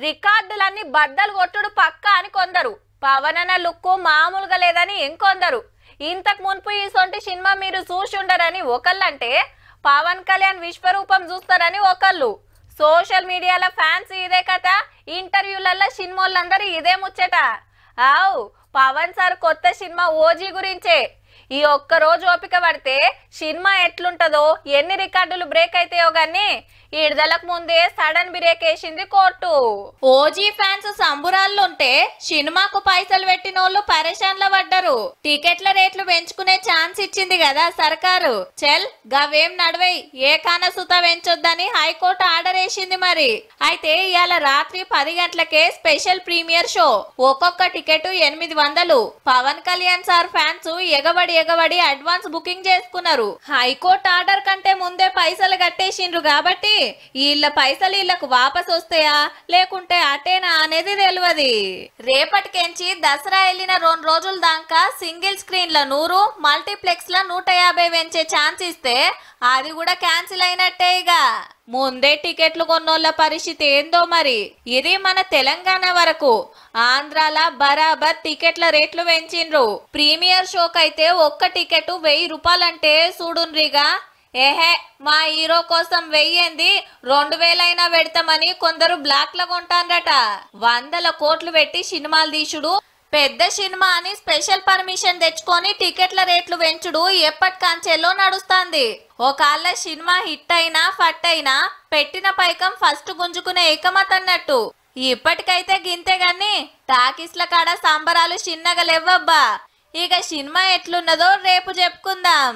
రికార్డులన్నీ బద్దలు కొట్టుడు పక్క అని కొందరు, పవన్ అన్న లుక్కు మామూలుగా లేదని ఇంకొందరు. ఇంతకు మున్పు ఈసొంటి సినిమా మీరు చూసి ఉండరని ఒకళ్ళంటే, పవన్ కళ్యాణ్ విశ్వరూపం చూస్తారని ఒకళ్ళు. సోషల్ మీడియాలో ఫ్యాన్స్ ఇదే కథ, ఇంటర్వ్యూలలో సినిమాలందరూ ఇదే ముచ్చట. ఆవ్ పవన్ సార్ కొత్త సినిమా ఓజీ గురించే. ఈ ఒక్క రోజు ఓపిక పడితే సినిమా ఎట్లుంటదో, ఎన్ని రికార్డులు బ్రేక్ అయితాయో గానీ విడుదలకు ముందే సడన్ బ్రేక్ వేసింది కోర్టు. ఓజీ ఫ్యాన్స్ సంబురాల్లుంటే సినిమాకు పైసలు పెట్టినోళ్ళు పరేషాన్ల పడ్డారు. టికెట్ల రేట్లు పెంచుకునే ఛాన్స్ ఇచ్చింది కదా సర్కారు. చెల్ గవేం నడవై, ఏ కాన సుత పెంచొద్దని హైకోర్టు ఆర్డర్ వేసింది. మరి అయితే ఇవాళ రాత్రి 10 గంటలకే స్పెషల్ ప్రీమియర్ షో. ఒక్కొక్క ticket 800. Pawan Kalyan sir fans ఎగబడి అడ్వాన్స్ బుకింగ్ చేసుకున్నారు. హైకోర్టు ఆర్డర్ కంటే ముందే పైసలు కట్టేసిండ్రు కాబట్టి వీళ్ళ పైసలు వీళ్ళకు వాపస్ వస్తాయా లేకుంటే అటేనా అనేది తెలియదు. రేపటికెంచి దసరా వెళ్ళిన 2 రోజుల దాకా సింగిల్ స్క్రీన్ ల 100, మల్టీప్లెక్స్ ల 150 పెంచే ఛాన్స్ ఇస్తే అది కూడా క్యాన్సిల్ అయినట్టే. ఇక ముందే టికెట్లు కొన్నోళ్ళ పరిస్థితి ఏందో మరి. ఇది మన తెలంగాణ వరకు. ఆంధ్రాల బరాబర్ టికెట్ల రేట్లు పెంచిండ్రు. ప్రీమియర్ షోకైతే ఒక్క టికెట్ 1000 రూపాయలంటే చూడుండ్రిగా. ఏహే మా హీరో కోసం 1000 2000 అయినా పెడతామని కొందరు బ్లాక్ లో కొంటారట. 100 కోట్లు పెట్టి సినిమాలు తీసుడు, పెద్ద సినిమా అని స్పెషల్ పర్మిషన్ తెచ్చుకొని టికెట్ల రేట్లు పెంచుడు ఎప్పటికంచెల్లో నడుస్తుంది. ఒకళ్ళ సినిమా హిట్ అయినా ఫట్ అయినా పెట్టిన పైకం ఫస్ట్ గుంజుకునే ఏకమత్ అన్నట్టు. ఇప్పటికైతే గింతే గాని టాకీస్ల కాడ సంబరాలు చిన్నగా లేవబ్బా. ఇక సినిమా ఎట్లున్నదో రేపు చెప్పుకుందాం.